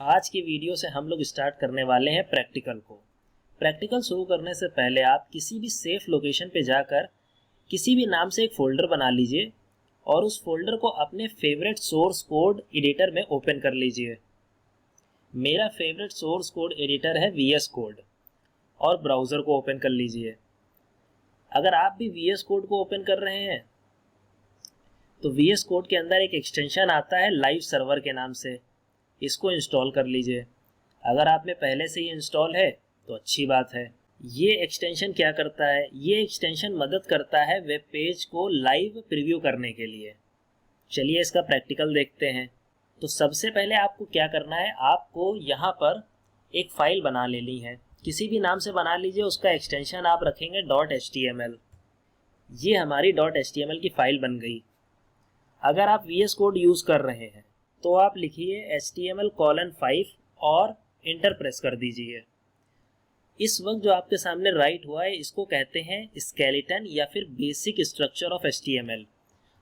आज की वीडियो से हम लोग स्टार्ट करने वाले हैं प्रैक्टिकल को। प्रैक्टिकल शुरू करने से पहले आप किसी भी सेफ लोकेशन पे जाकर किसी भी नाम से एक फ़ोल्डर बना लीजिए और उस फोल्डर को अपने फेवरेट सोर्स कोड एडिटर में ओपन कर लीजिए। मेरा फेवरेट सोर्स कोड एडिटर है VS कोड और ब्राउज़र को ओपन कर लीजिए। अगर आप भी VS कोड को ओपन कर रहे हैं तो VS कोड के अंदर एक एक्सटेंशन आता है लाइव सर्वर के नाम से, इसको इंस्टॉल कर लीजिए। अगर आप में पहले से ही इंस्टॉल है तो अच्छी बात है। ये एक्सटेंशन क्या करता है? ये एक्सटेंशन मदद करता है वेब पेज को लाइव प्रीव्यू करने के लिए। चलिए इसका प्रैक्टिकल देखते हैं। तो सबसे पहले आपको क्या करना है, आपको यहाँ पर एक फ़ाइल बना लेनी है, किसी भी नाम से बना लीजिए। उसका एक्सटेंशन आप रखेंगे .html। ये हमारी .html की फ़ाइल बन गई। अगर आप VS कोड यूज़ कर रहे हैं तो आप लिखिए HTML:5 और इंटर प्रेस कर दीजिए। इस वक्त जो आपके सामने राइट हुआ है इसको कहते हैं स्केलेटन या फिर basic structure of HTML।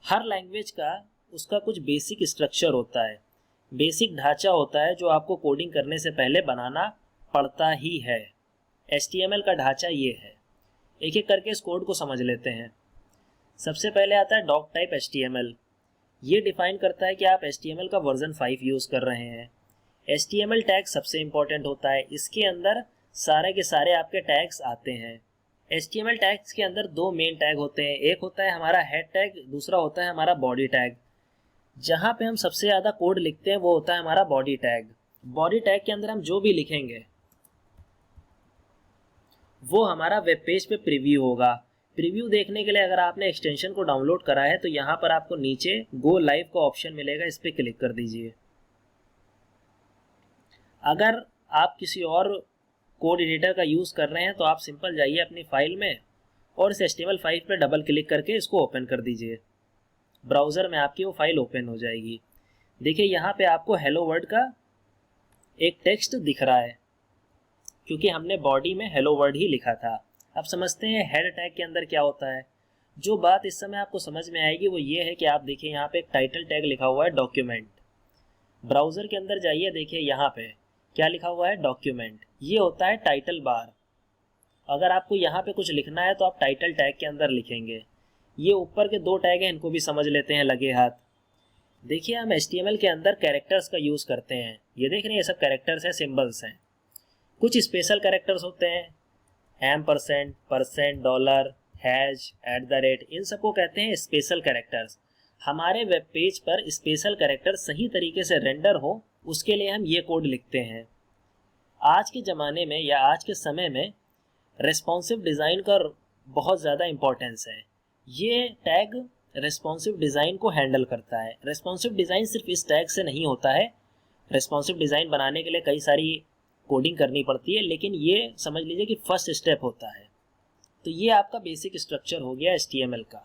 Her language का उसका कुछ बेसिक स्ट्रक्चर होता है, बेसिक ढांचा होता है जो आपको कोडिंग करने से पहले बनाना पड़ता ही है। HTML का ढांचा ये है। एक एक करके इस कोड को समझ लेते हैं। सबसे पहले आता है डॉक टाइप HTML। ये डिफाइन करता है कि आप HTML का वर्जन 5 यूज़ कर रहे हैं। HTML टैग सबसे इम्पॉर्टेंट होता है, इसके अंदर सारे के सारे आपके टैग्स आते हैं। HTML टैग्स के अंदर दो मेन टैग होते हैं, एक होता है हमारा हेड टैग, दूसरा होता है हमारा बॉडी टैग। जहाँ पे हम सबसे ज़्यादा कोड लिखते हैं वो होता है हमारा बॉडी टैग। बॉडी टैग के अंदर हम जो भी लिखेंगे वो हमारा वेब पेज पे प्रीव्यू होगा। प्रीव्यू देखने के लिए अगर आपने एक्सटेंशन को डाउनलोड करा है तो यहाँ पर आपको नीचे गो लाइव का ऑप्शन मिलेगा, इस पर क्लिक कर दीजिए। अगर आप किसी और कोड एडिटर का यूज़ कर रहे हैं तो आप सिंपल जाइए अपनी फाइल में और इस HTML5 पे डबल क्लिक करके इसको ओपन कर दीजिए। ब्राउज़र में आपकी वो फाइल ओपन हो जाएगी। देखिए यहाँ पे आपको हेलो वर्ल्ड का एक टेक्स्ट दिख रहा है क्योंकि हमने बॉडी में हेलो वर्ल्ड ही लिखा था। अब समझते हैं हेड टैग के अंदर क्या होता है। जो बात इस समय आपको समझ में आएगी वो ये है कि आप देखिए यहाँ पे एक टाइटल टैग लिखा हुआ है डॉक्यूमेंट। ब्राउज़र के अंदर जाइए, देखिए यहाँ पे क्या लिखा हुआ है डॉक्यूमेंट। ये होता है टाइटल बार। अगर आपको यहाँ पे कुछ लिखना है तो आप टाइटल टैग के अंदर लिखेंगे। ये ऊपर के दो टैग हैं, इनको भी समझ लेते हैं लगे हाथ। देखिए हम HTML के अंदर कैरेक्टर्स का यूज़ करते हैं। ये देख रहे हैं, ये सब कैरेक्टर्स हैं, सिम्बल्स हैं। कुछ स्पेशल कैरेक्टर्स होते हैं, %, $, हैश, @ इन सबको कहते हैं स्पेशल कैरेक्टर्स। हमारे वेब पेज पर स्पेशल कैरेक्टर सही तरीके से रेंडर हो उसके लिए हम ये कोड लिखते हैं। आज के ज़माने में या आज के समय में रेस्पॉन्सिव डिज़ाइन का बहुत ज़्यादा इम्पोर्टेंस है। ये टैग रेस्पॉन्सिव डिज़ाइन को हैंडल करता है। रेस्पॉन्सिव डिज़ाइन सिर्फ इस टैग से नहीं होता है। रेस्पॉन्सिव डिज़ाइन बनाने के लिए कई सारी कोडिंग करनी पड़ती है, लेकिन ये समझ लीजिए कि फर्स्ट स्टेप होता है। तो ये आपका बेसिक स्ट्रक्चर हो गया HTML का।